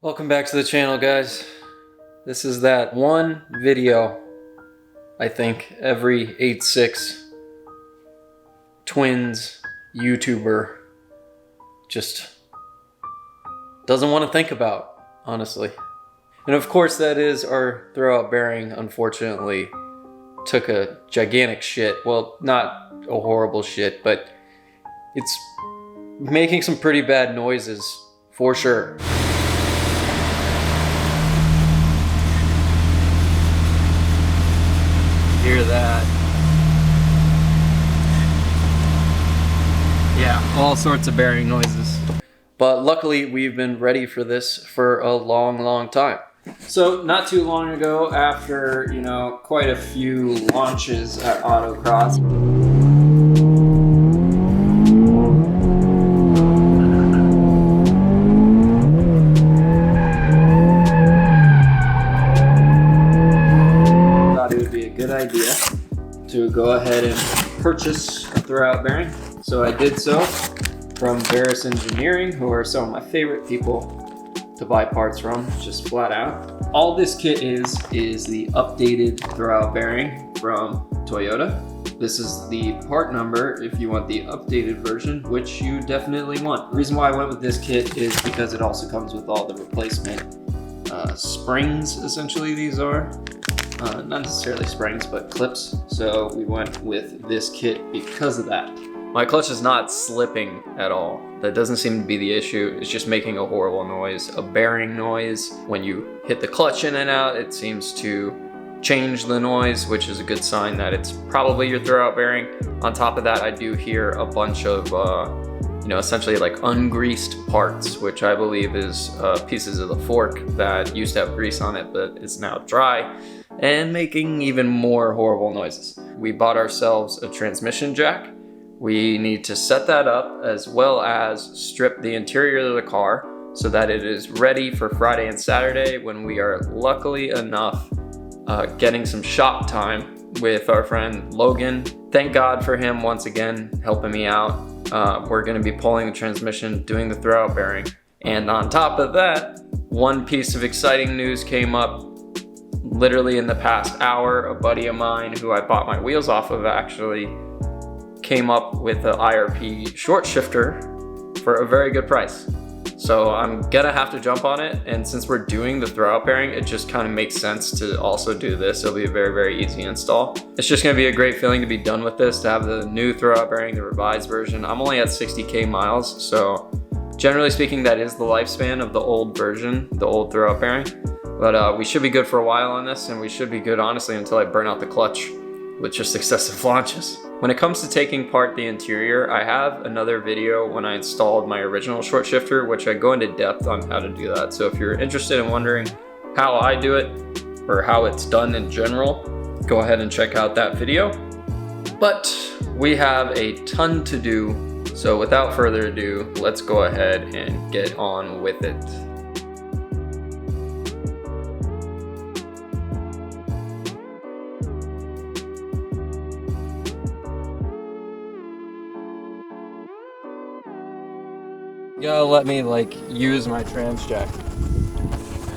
Welcome back to the channel, guys. This is that one video, I think, every 8'6" twins YouTuber just doesn't want to think about, honestly. And of course that is our throwout bearing, unfortunately, took a gigantic shit. Well, not a horrible shit, but it's making some pretty bad noises, for sure. Hear that? Yeah, all sorts of bearing noises. But luckily we've been ready for this for a long time. So not too long ago, after, quite a few launches at Autocross, good idea to go ahead and purchase a throwout bearing. So I did so from Verus Engineering, who are some of my favorite people to buy parts from, just flat out. All this kit is the updated throwout bearing from Toyota. This is the part number if you want the updated version, which you definitely want. The reason why I went with this kit is because it also comes with all the replacement springs, essentially these are. Not necessarily springs, but clips. So we went with this kit because of that. My clutch is not slipping at all. That doesn't seem to be the issue. It's just making a horrible noise, a bearing noise. When you hit the clutch in and out, it seems to change the noise, which is a good sign that it's probably your throwout bearing. On top of that, I do hear a bunch of essentially like ungreased parts, which I believe is pieces of the fork that used to have grease on it, but it's now dry and making even more horrible noises. We bought ourselves a transmission jack. We need to set that up as well as strip the interior of the car so that it is ready for Friday and Saturday when we are luckily enough getting some shop time with our friend Logan. Thank God for him once again helping me out. We're gonna be pulling the transmission, doing the throwout bearing. And on top of that, one piece of exciting news came up literally in the past hour. A buddy of mine who I bought my wheels off of actually came up with an Irp Short Shifter for a very good price. So I'm gonna have to jump on it, and since we're doing the throwout bearing, it just kind of makes sense to also do this. It'll be a very easy install. It's just gonna be a great feeling to be done with this, to have the new throwout bearing, the revised version. I'm only at 60K miles, so generally speaking, that is the lifespan of the old version, the old throwout bearing. But we should be good for a while on this, and we should be good, honestly, until I burn out the clutch with just excessive launches. When it comes to taking apart the interior, I have another video when I installed my original short shifter, which I go into depth on how to do that. So if you're interested in wondering how I do it, or how it's done in general, go ahead and check out that video. But we have a ton to do, so without further ado, let's go ahead and get on with it. You gotta let me use my trans jack.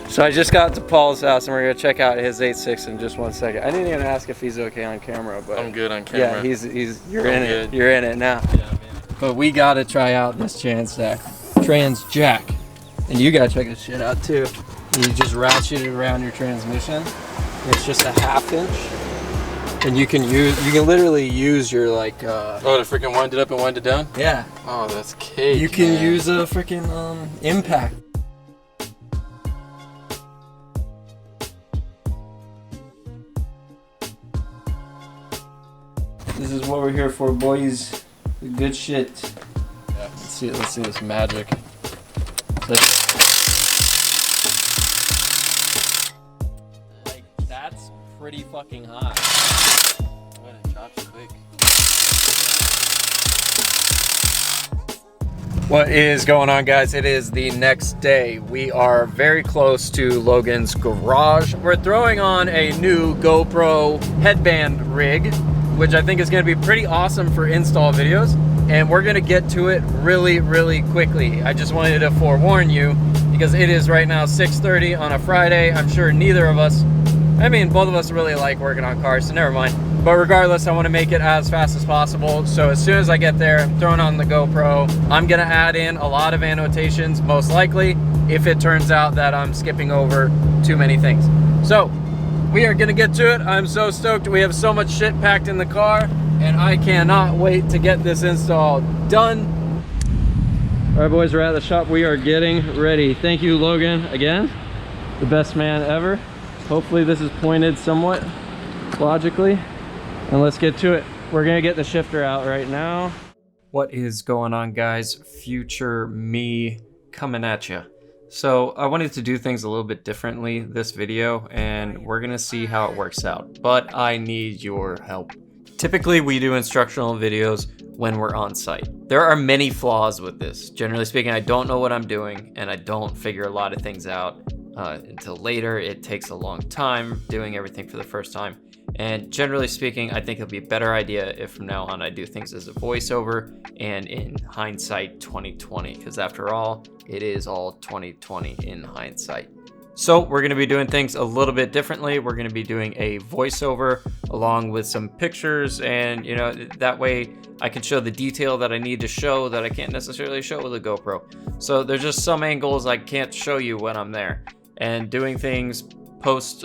So I just got to Paul's house and we're gonna check out his 8.6 in just 1 second. I didn't even ask if he's okay on camera, but I'm good on camera. Yeah, you're in it. You're in it now. Yeah, man. But we gotta try out this trans jack. And you gotta check this shit out too. You just ratchet it around your transmission. It's just a 1/2 inch. And you can literally use your oh, to freaking wind it up and wind it down? Yeah. Oh, that's cake. You can use a freaking impact. This is what we're here for, boys. The good shit. Yeah. Let's see this magic. That's pretty fucking hot. It drops quick. What is going on, guys? It is the next day. We are very close to Logan's garage. We're throwing on a new GoPro headband rig, which I think is going to be pretty awesome for install videos. And we're going to get to it really quickly. I just wanted to forewarn you because it is right now 6:30 on a Friday. I'm sure neither of us, I mean, both of us really like working on cars, so never mind. But regardless, I want to make it as fast as possible. So as soon as I get there, I'm throwing on the GoPro. I'm going to add in a lot of annotations, most likely, if it turns out that I'm skipping over too many things. So we are going to get to it. I'm so stoked. We have so much shit packed in the car, and I cannot wait to get this install done. All right, boys, we're at the shop. We are getting ready. Thank you, Logan, again. The best man ever. Hopefully this is pointed somewhat logically. And let's get to it. We're gonna get the shifter out right now. What is going on, guys? Future me coming at you. So I wanted to do things a little bit differently this video, and we're gonna see how it works out. But I need your help. Typically we do instructional videos when we're on site. There are many flaws with this. Generally speaking, I don't know what I'm doing, and I don't figure a lot of things out until later. It takes a long time doing everything for the first time. And generally speaking, I think it'll be a better idea if from now on I do things as a voiceover and in hindsight 2020, because after all, it is all 2020 in hindsight. So we're going to be doing things a little bit differently. We're going to be doing a voiceover along with some pictures, and you know, that way I can show the detail that I need to show that I can't necessarily show with a GoPro. So there's just some angles I can't show you when I'm there, and doing things post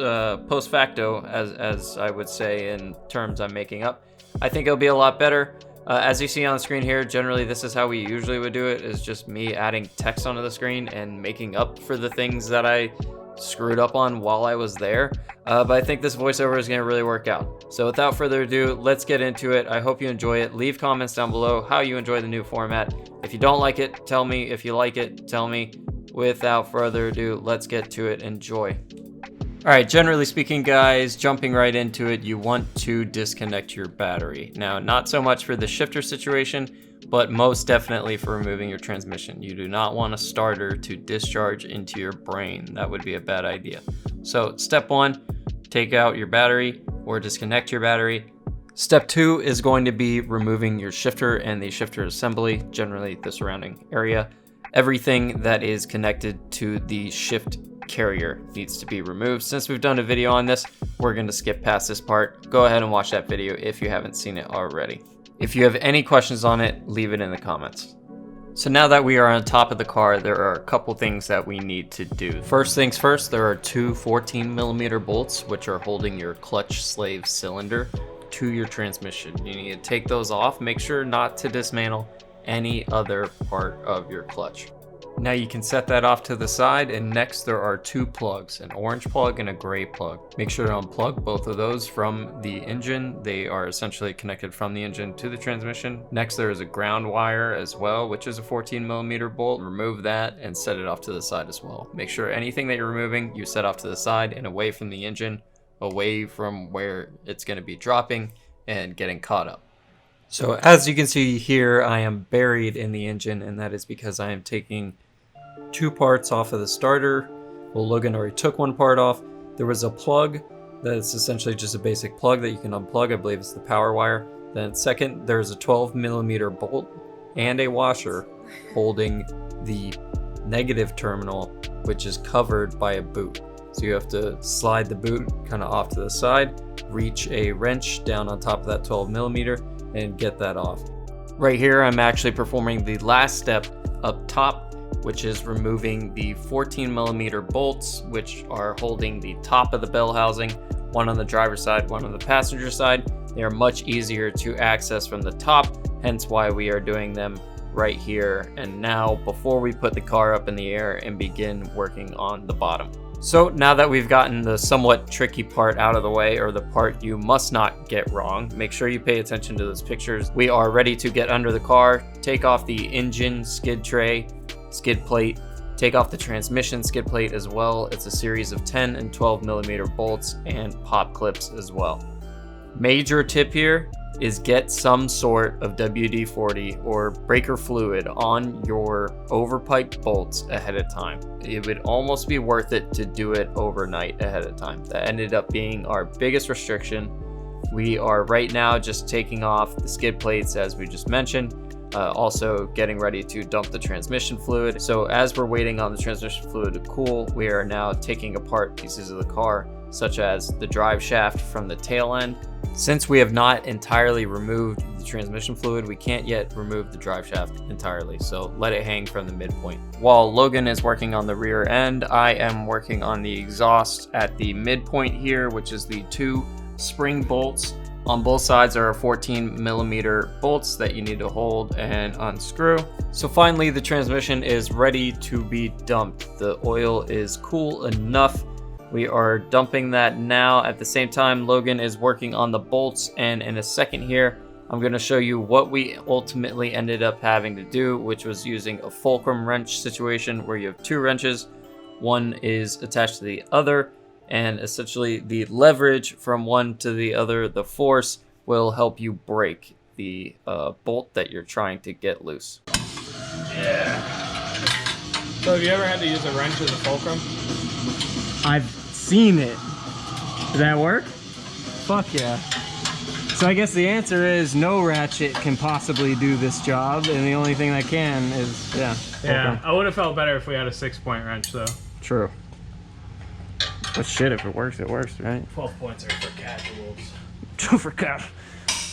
facto, as I would say in terms I'm making up, I think it'll be a lot better. As you see on the screen here, generally this is how we usually would do it, is just me adding text onto the screen and making up for the things that I screwed up on while I was there. But I think this voiceover is going to really work out. So without further ado, let's get into it. I hope you enjoy it. Leave comments down below how you enjoy the new format. If you don't like it, tell me. If you like it, tell me. Without further ado, let's get to it. Enjoy. All right, generally speaking, guys, jumping right into it, you want to disconnect your battery. Now, not so much for the shifter situation, but most definitely for removing your transmission. You do not want a starter to discharge into your brain. That would be a bad idea. So step one, take out your battery or disconnect your battery. Step two is going to be removing your shifter and the shifter assembly, generally the surrounding area. Everything that is connected to the shift carrier needs to be removed. Since we've done a video on this, we're going to skip past this part. Go ahead and watch that video if you haven't seen it already. If you have any questions on it, leave it in the comments. So now that we are on top of the car, there are a couple things that we need to do. First things first, there are two 14mm bolts which are holding your clutch slave cylinder to your transmission. You need to take those off. Make sure not to dismantle any other part of your clutch. Now you can set that off to the side, and next there are two plugs, an orange plug and a gray plug. Make sure to unplug both of those from the engine. They are essentially connected from the engine to the transmission. Next there is a ground wire as well, which is a 14mm bolt. Remove that and set it off to the side as well. Make sure anything that you're removing, you set off to the side and away from the engine, away from where it's going to be dropping and getting caught up. So as you can see here, I am buried in the engine, and that is because I am taking two parts off of the starter. Well, Logan already took one part off. There was a plug that's essentially just a basic plug that you can unplug. I believe it's the power wire. Then second, there's a 12mm bolt and a washer holding the negative terminal, which is covered by a boot. So you have to slide the boot kind of off to the side, reach a wrench down on top of that 12mm and get that off. Right here, I'm actually performing the last step up top, which is removing the 14mm bolts, which are holding the top of the bell housing, one on the driver's side, one on the passenger side. They are much easier to access from the top, hence why we are doing them right here and now before we put the car up in the air and begin working on the bottom. So now that we've gotten the somewhat tricky part out of the way, or the part you must not get wrong, make sure you pay attention to those pictures. We are ready to get under the car, take off the engine skid tray, skid plate, take off the transmission skid plate as well. It's a series of 10 and 12mm bolts and pop clips as well. Major tip here is get some sort of WD-40 or breaker fluid on your overpiped bolts ahead of time. It would almost be worth it to do it overnight ahead of time. That ended up being our biggest restriction. We are right now just taking off the skid plates as we just mentioned. also getting ready to dump the transmission fluid. So as we're waiting on the transmission fluid to cool, we are now taking apart pieces of the car, such as the drive shaft from the tail end. Since we have not entirely removed the transmission fluid, we can't yet remove the drive shaft entirely, so let it hang from the midpoint. While Logan is working on the rear end, I am working on the exhaust at the midpoint here, which is the 2 spring bolts. On both sides are 14mm bolts that you need to hold and unscrew. So finally, the transmission is ready to be dumped. The oil is cool enough. We are dumping that now. At the same time, Logan is working on the bolts, and in a second here, I'm going to show you what we ultimately ended up having to do, which was using a Fulcrum Wrench situation where you have 2 wrenches. One is attached to the other, and essentially the leverage from one to the other, the force, will help you break the bolt that you're trying to get loose. Yeah. So have you ever had to use a wrench as a fulcrum? I've seen it. Does that work? Fuck yeah. So I guess the answer is no ratchet can possibly do this job, and the only thing that can is, yeah. Yeah, fulcrum. I would have felt better if we had a 6-point wrench though. True. But shit, if it works, right? 12 points are for casuals.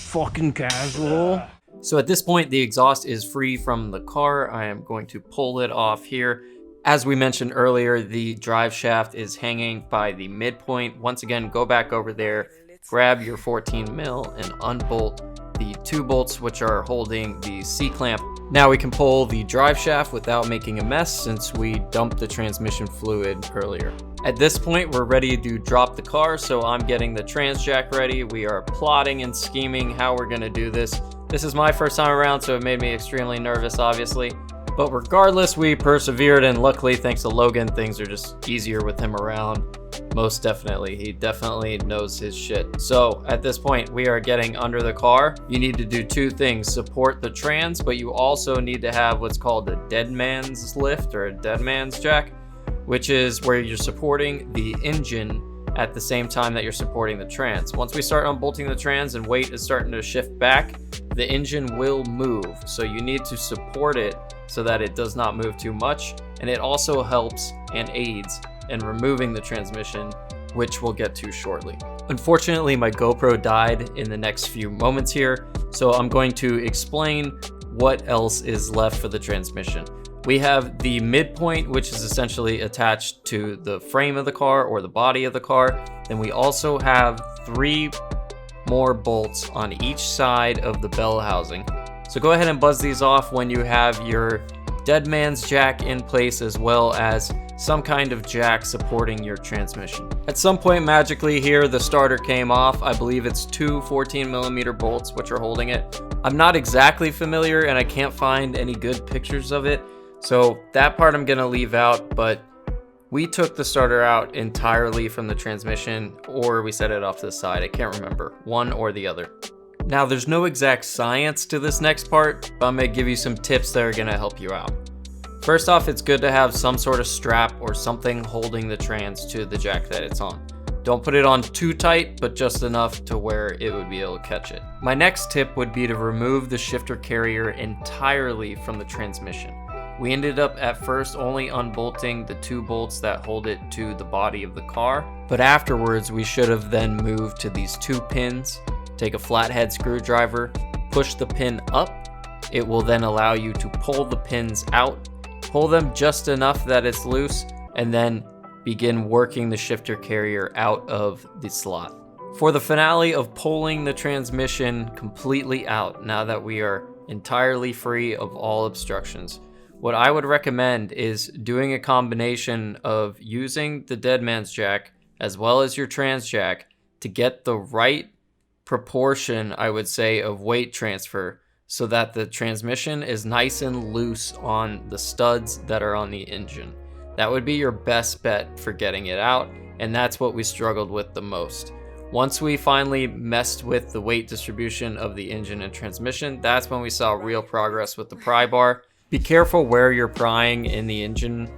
Fucking casual. So at this point, the exhaust is free from the car. I am going to pull it off here. As we mentioned earlier, the drive shaft is hanging by the midpoint. Once again, go back over there, grab your 14mm and unbolt the 2 bolts which are holding the C-clamp. Now we can pull the drive shaft without making a mess since we dumped the transmission fluid earlier. At this point, we're ready to drop the car, so I'm getting the trans jack ready. We are plotting and scheming how we're gonna do this. This is my first time around, so it made me extremely nervous, obviously. But regardless, we persevered, and luckily, thanks to Logan, things are just easier with him around. Most definitely. He definitely knows his shit. So at this point, we are getting under the car. You need to do 2 things: support the trans, but you also need to have what's called a dead man's lift or a dead man's jack, which is where you're supporting the engine at the same time that you're supporting the trans. Once we start unbolting the trans and weight is starting to shift back, the engine will move. So you need to support it so that it does not move too much. And it also helps and aids in removing the transmission, which we'll get to shortly. Unfortunately, my GoPro died in the next few moments here, so I'm going to explain what else is left for the transmission. We have the midpoint, which is essentially attached to the frame of the car or the body of the car. Then we also have 3 more bolts on each side of the bell housing. So go ahead and buzz these off when you have your dead man's jack in place, as well as some kind of jack supporting your transmission. At some point magically here, the starter came off. I believe it's 2 14mm bolts which are holding it. I'm not exactly familiar and I can't find any good pictures of it, so that part I'm gonna leave out, but we took the starter out entirely from the transmission, or we set it off to the side. I can't remember, one or the other. Now, there's no exact science to this next part, but I'm gonna give you some tips that are gonna help you out. First off, it's good to have some sort of strap or something holding the trans to the jack that it's on. Don't put it on too tight, but just enough to where it would be able to catch it. My next tip would be to remove the shifter carrier entirely from the transmission. We ended up at first only unbolting the 2 bolts that hold it to the body of the car, but afterwards we should have then moved to these 2 pins. Take a flathead screwdriver, push the pin up. It will then allow you to pull the pins out, pull them just enough that it's loose, and then begin working the shifter carrier out of the slot. For the finale of pulling the transmission completely out, now that we are entirely free of all obstructions, what I would recommend is doing a combination of using the dead man's jack as well as your trans jack to get the right proportion, I would say, of weight transfer so that the transmission is nice and loose on the studs that are on the engine. That would be your best bet for getting it out, and that's what we struggled with the most. Once we finally messed with the weight distribution of the engine and transmission, that's when we saw real progress with the pry bar. Be careful where you're prying in the engine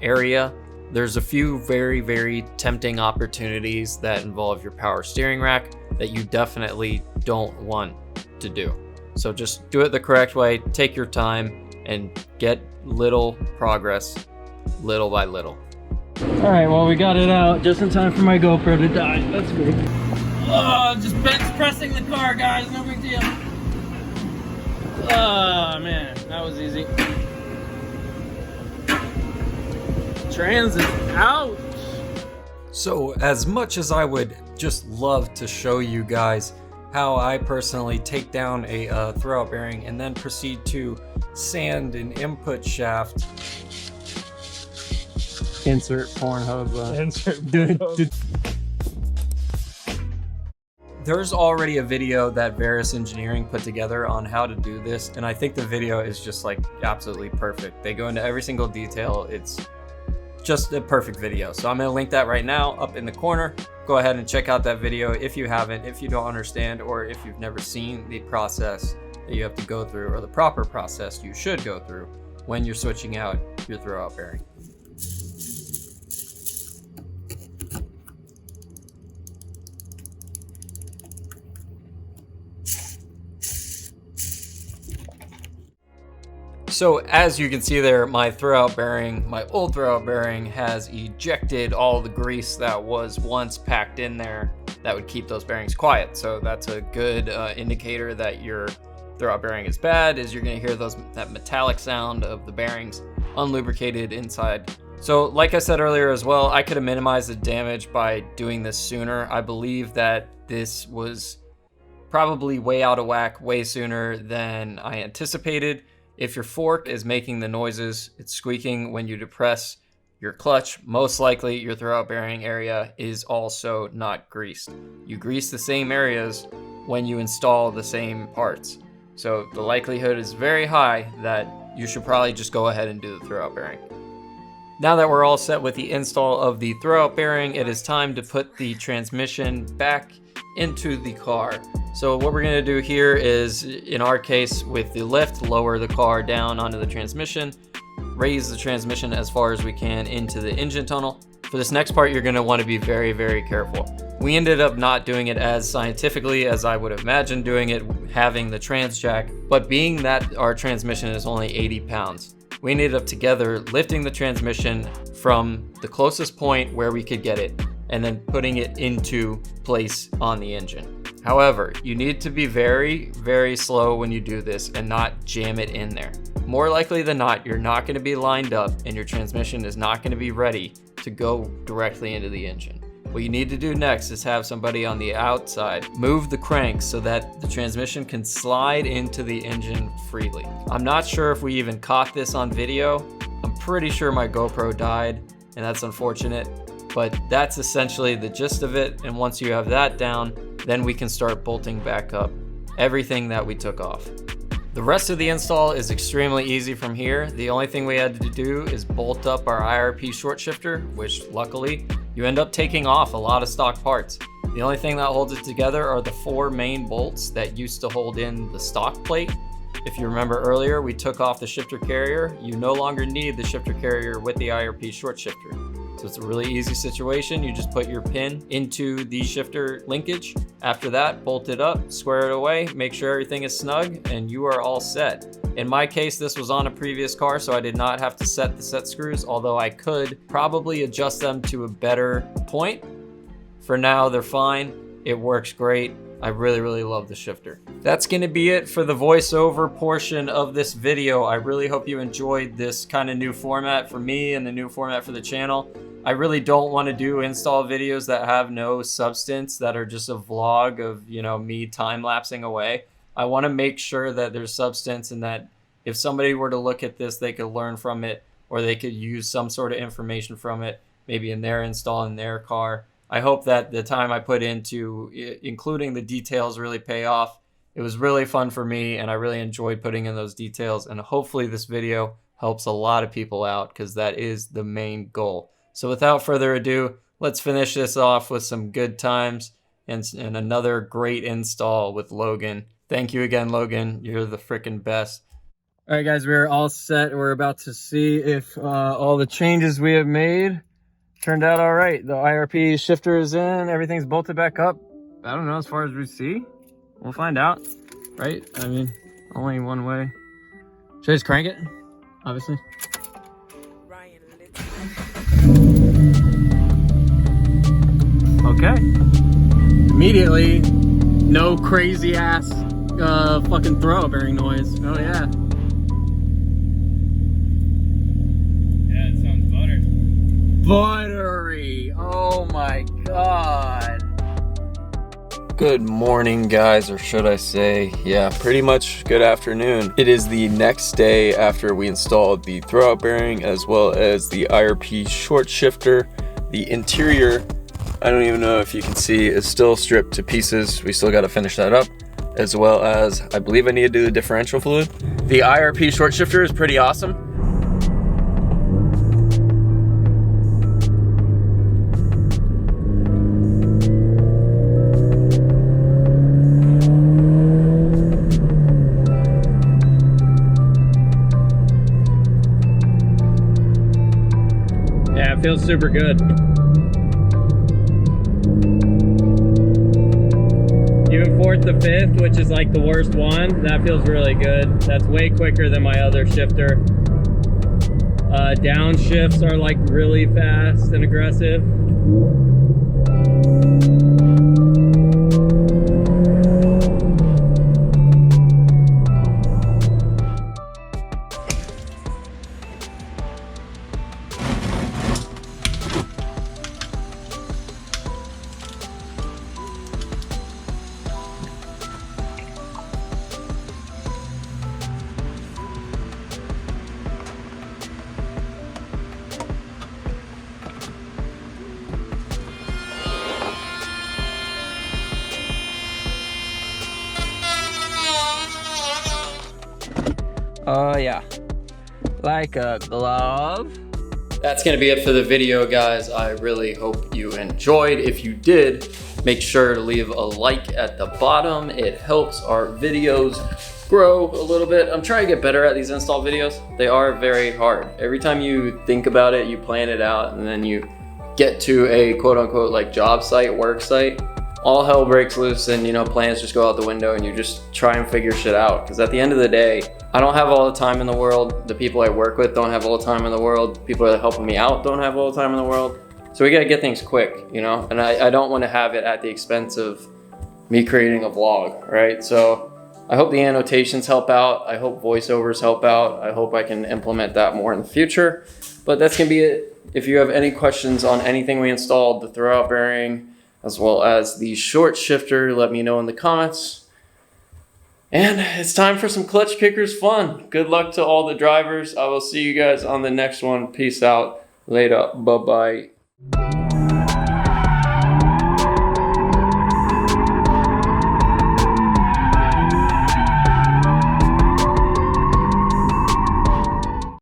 area. There's a few very, very tempting opportunities that involve your power steering rack that you definitely don't want to do. So just do it the correct way, take your time, and get little progress, little by little. All right, well, we got it out just in time for my GoPro to die. That's great. Oh, just bench pressing the car, guys. No big deal. Oh, man, that was easy. Trans is out. So as much as I would just love to show you guys how I personally take down a throwout bearing and then proceed to sand an input shaft. Insert Pornhub. Insert. There's already a video that Verus Engineering put together on how to do this, and I think the video is just like absolutely perfect. They go into every single detail. It's just a perfect video. So I'm gonna link that right now up in the corner. Go ahead and check out that video if you haven't, if you don't understand, or if you've never seen the process that you have to go through, or the proper process you should go through when you're switching out your throwout bearing. So as you can see there, my throwout bearing, my old throwout bearing, has ejected all the grease that was once packed in there that would keep those bearings quiet. So that's a good indicator that your throwout bearing is bad, is you're gonna hear that metallic sound of the bearings unlubricated inside. So like I said earlier as well, I could have minimized the damage by doing this sooner. I believe that this was probably way out of whack way sooner than I anticipated. If your fork is making the noises, it's squeaking when you depress your clutch, most likely your throwout bearing area is also not greased. You grease the same areas when you install the same parts. So the likelihood is very high that you should probably just go ahead and do the throwout bearing. Now that we're all set with the install of the throwout bearing, it is time to put the transmission back into the car. So what we're gonna do here is, in our case with the lift, lower the car down onto the transmission, raise the transmission as far as we can into the engine tunnel. For this next part, you're gonna wanna be very, very careful. We ended up not doing it as scientifically as I would have imagined doing it, having the trans jack, but being that our transmission is only 80 pounds, we ended up together lifting the transmission from the closest point where we could get it, and then putting it into place on the engine. However, you need to be very, very slow when you do this and not jam it in there. More likely than not, you're not going to be lined up and your transmission is not going to be ready to go directly into the engine. What you need to do next is have somebody on the outside move the crank so that the transmission can slide into the engine freely. I'm not sure if we even caught this on video. I'm pretty sure my GoPro died, and that's unfortunate, but that's essentially the gist of it. And once you have that down, then we can start bolting back up everything that we took off. The rest of the install is extremely easy from here. The only thing we had to do is bolt up our Irp Short Shifter, which luckily you end up taking off a lot of stock parts. The only thing that holds it together are the 4 main bolts that used to hold in the stock plate. If you remember earlier, we took off the shifter carrier. You no longer need the shifter carrier with the Irp Short Shifter. So it's a really easy situation. You just put your pin into the shifter linkage. After that, bolt it up, square it away, make sure everything is snug, and you are all set. In my case, this was on a previous car, so I did not have to set the set screws, although I could probably adjust them to a better point. For now, they're fine. It works great. I really, really love the shifter. That's gonna be it for the voiceover portion of this video. I really hope you enjoyed this kind of new format for me and the new format for the channel. I really don't want to do install videos that have no substance, that are just a vlog of, you know, me time-lapsing away. I want to make sure that there's substance and that if somebody were to look at this, they could learn from it, or they could use some sort of information from it, maybe in their install in their car. I hope that the time I put into including the details really pay off. It was really fun for me, and I really enjoyed putting in those details, and hopefully this video helps a lot of people out, because that is the main goal. So without further ado, let's finish this off with some good times and another great install with Logan. Thank you again, Logan. You're the freaking best. All right, guys, we're all set. We're about to see if all the changes we have made turned out all right. The Irp shifter is in. Everything's bolted back up. I don't know, as far as we see. We'll find out, right? I mean, only one way. Should I just crank it? Obviously. Okay. Immediately, no crazy ass fucking throw bearing noise. Oh yeah. Yeah, it sounds butter. Buttery. Oh my god. Good morning, guys, or should I say, yeah, pretty much good afternoon. It is the next day after we installed the throwout bearing as well as the Irp Short Shifter. The interior, I don't even know if you can see, is still stripped to pieces. We still got to finish that up, as well as I believe I need to do the differential fluid. The Irp Short Shifter is pretty awesome. Yeah, it feels super good. Even 4th to 5th, which is like the worst one, that feels really good. That's way quicker than my other shifter. Downshifts are like really fast and aggressive. Oh yeah, like a glove. That's going to be it for the video, guys. I really hope you enjoyed. If you did, make sure to leave a like at the bottom. It helps our videos grow a little bit. I'm trying to get better at these install videos. They are very hard. Every time you think about it, you plan it out, and then you get to a quote unquote like job site, work site, all hell breaks loose, and plans just go out the window and you just try and figure shit out. Because at the end of the day, I don't have all the time in the world. The people I work with don't have all the time in the world. People that are helping me out don't have all the time in the world. So we gotta get things quick, and I don't want to have it at the expense of me creating a vlog, right? So I hope the annotations help out. I hope voiceovers help out. I hope I can implement that more in the future. But that's gonna be it. If you have any questions on anything we installed, the throwout bearing, as well as the short shifter, let me know in the comments. And it's time for some clutch kickers fun. Good luck to all the drivers. I will see you guys on the next one. Peace out. Later. Bye-bye.